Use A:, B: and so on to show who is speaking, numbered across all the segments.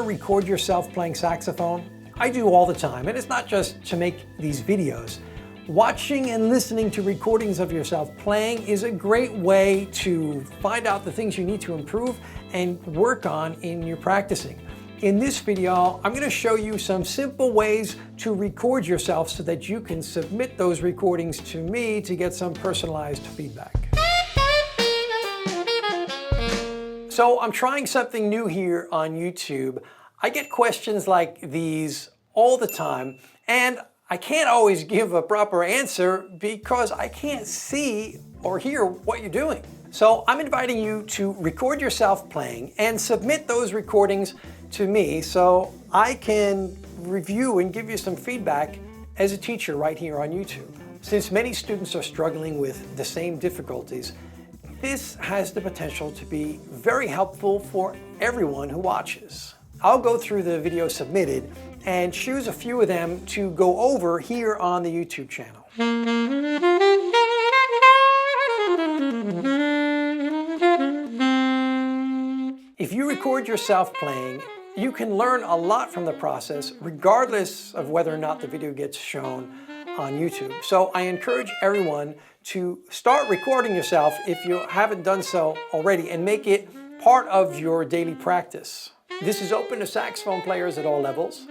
A: ever record yourself playing saxophone? I do all the time, and it's not just to make these videos. Watching and listening to recordings of yourself playing is a great way to find out the things you need to improve and work on in your practicing. In this video, I'm going to show you some simple ways to record yourself so that you can submit those recordings to me to get some personalized feedback. So I'm trying something new here on YouTube. I get questions like these all the time, and I can't always give a proper answer because I can't see or hear what you're doing. So I'm inviting you to record yourself playing and submit those recordings to me so I can review and give you some feedback as a teacher right here on YouTube. Since many students are struggling with the same difficulties, this has the potential to be very helpful for everyone who watches. I'll go through the videos submitted and choose a few of them to go over here on the YouTube channel. If you record yourself playing, you can learn a lot from the process regardless of whether or not the video gets shown on YouTube. So I encourage everyone to start recording yourself if you haven't done so already and make it part of your daily practice. This is open to saxophone players at all levels,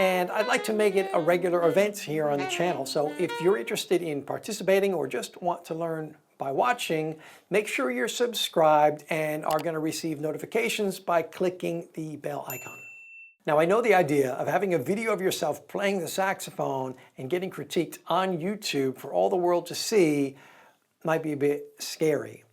A: and I'd like to make it a regular event here on the channel. So if you're interested in participating or just want to learn by watching, make sure you're subscribed and are going to receive notifications by clicking the bell icon. Now, I know the idea of having a video of yourself playing the saxophone and getting critiqued on YouTube for all the world to see might be a bit scary.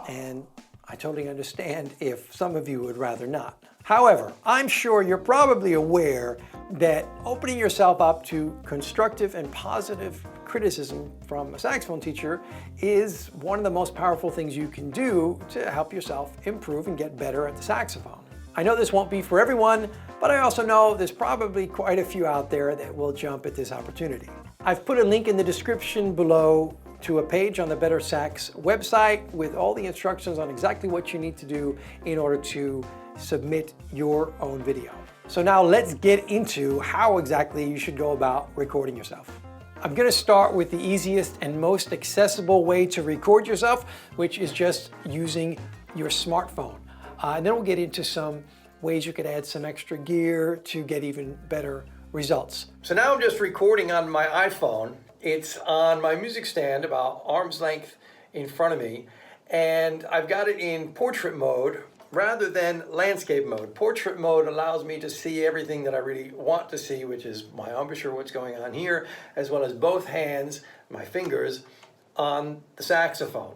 A: And I totally understand if some of you would rather not. However, I'm sure you're probably aware that opening yourself up to constructive and positive criticism from a saxophone teacher is one of the most powerful things you can do to help yourself improve and get better at the saxophone. I know this won't be for everyone, but I also know there's probably quite a few out there that will jump at this opportunity. I've put a link in the description below to a page on the BetterSax website with all the instructions on exactly what you need to do in order to submit your own video. So now let's get into how exactly you should go about recording yourself. I'm going to start with the easiest and most accessible way to record yourself, which is just using your smartphone. And then we'll get into some ways you could add some extra gear to get even better results. So now I'm just recording on my iPhone. It's on my music stand about arm's length in front of me, and I've got it in portrait mode rather than landscape mode. Portrait mode allows me to see everything that I really want to see, which is my embouchure, what's going on here, as well as both hands, my fingers, on the saxophone.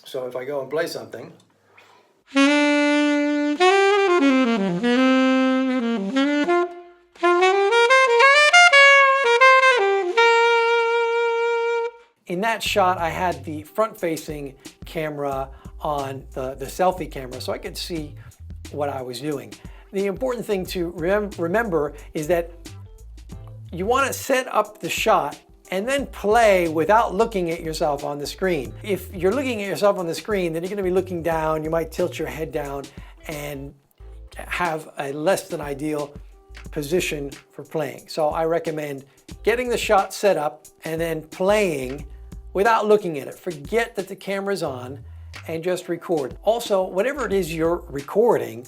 A: So if I go and play something, in that shot, I had the front-facing camera on the selfie camera, so I could see what I was doing. The important thing to remember is that you want to set up the shot and then play without looking at yourself on the screen. If you're looking at yourself on the screen, then you're going to be looking down, you might tilt your head down and have a less than ideal position for playing. So I recommend getting the shot set up and then playing without looking at it. Forget that the camera's on and just record. Also, whatever it is you're recording,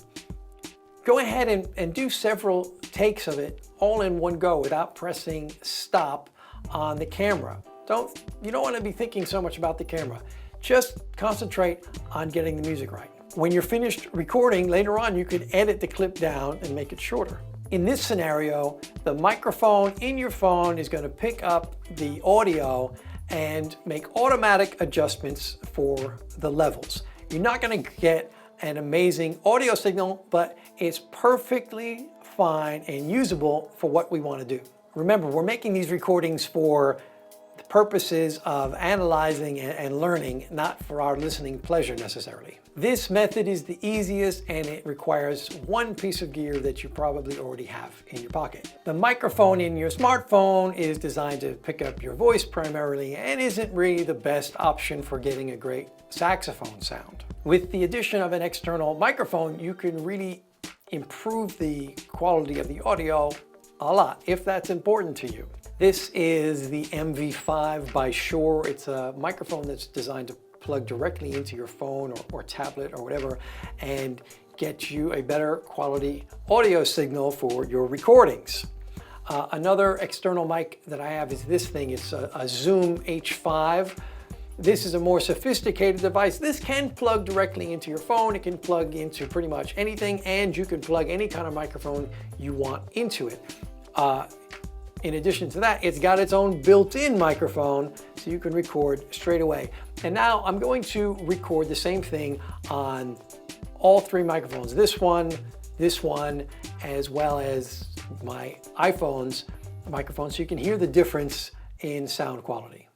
A: go ahead and do several takes of it all in one go without pressing stop on the camera. You don't want to be thinking so much about the camera. Just concentrate on getting the music right. When you're finished recording, later on you could edit the clip down and make it shorter. In this scenario, the microphone in your phone is going to pick up the audio and make automatic adjustments for the levels. You're not going to get an amazing audio signal, but it's perfectly fine and usable for what we want to do. Remember, we're making these recordings for the purposes of analyzing and learning, not for our listening pleasure necessarily. This method is the easiest and it requires one piece of gear that you probably already have in your pocket. The microphone in your smartphone is designed to pick up your voice primarily and isn't really the best option for getting a great saxophone sound. With the addition of an external microphone, you can really improve the quality of the audio a lot, if that's important to you. This is the MV5 by Shure. It's a microphone that's designed to plug directly into your phone or tablet or whatever and get you a better quality audio signal for your recordings. Another external mic that I have is this thing. It's a Zoom H5. This is a more sophisticated device. This can plug directly into your phone. It can plug into pretty much anything, and you can plug any kind of microphone you want into it. In addition to that, it's got its own built-in microphone, so you can record straight away. And now I'm going to record the same thing on all three microphones. This one, as well as my iPhone's microphone, so you can hear the difference in sound quality.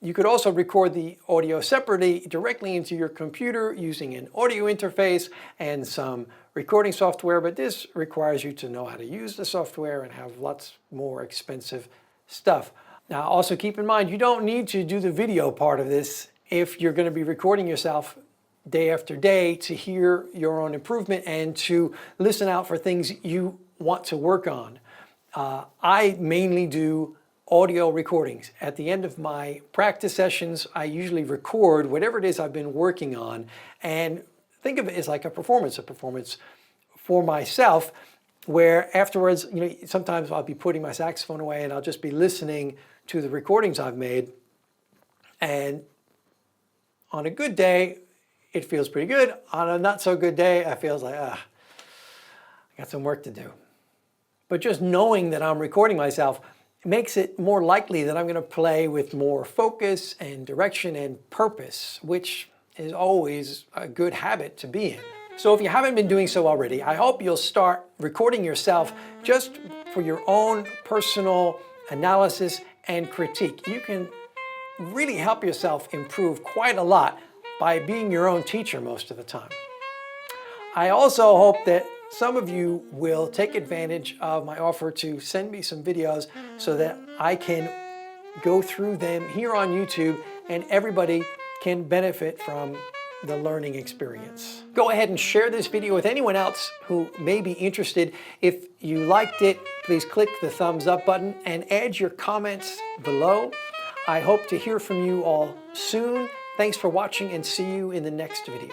A: You could also record the audio separately directly into your computer using an audio interface and some recording software, but this requires you to know how to use the software and have lots more expensive stuff. Now also keep in mind, you don't need to do the video part of this if you're going to be recording yourself day after day to hear your own improvement and to listen out for things you want to work on. I mainly do audio recordings. At the end of my practice sessions, I usually record whatever it is I've been working on and think of it as like a performance for myself, where afterwards, sometimes I'll be putting my saxophone away and I'll just be listening to the recordings I've made. And on a good day, it feels pretty good. On a not so good day, I feel like, I got some work to do. But just knowing that I'm recording myself makes it more likely that I'm going to play with more focus and direction and purpose, which is always a good habit to be in. So if you haven't been doing so already, I hope you'll start recording yourself just for your own personal analysis and critique. You can really help yourself improve quite a lot by being your own teacher most of the time. I also hope that some of you will take advantage of my offer to send me some videos so that I can go through them here on YouTube and everybody can benefit from the learning experience. Go ahead and share this video with anyone else who may be interested. If you liked it, please click the thumbs up button and add your comments below. I hope to hear from you all soon. Thanks for watching and see you in the next video.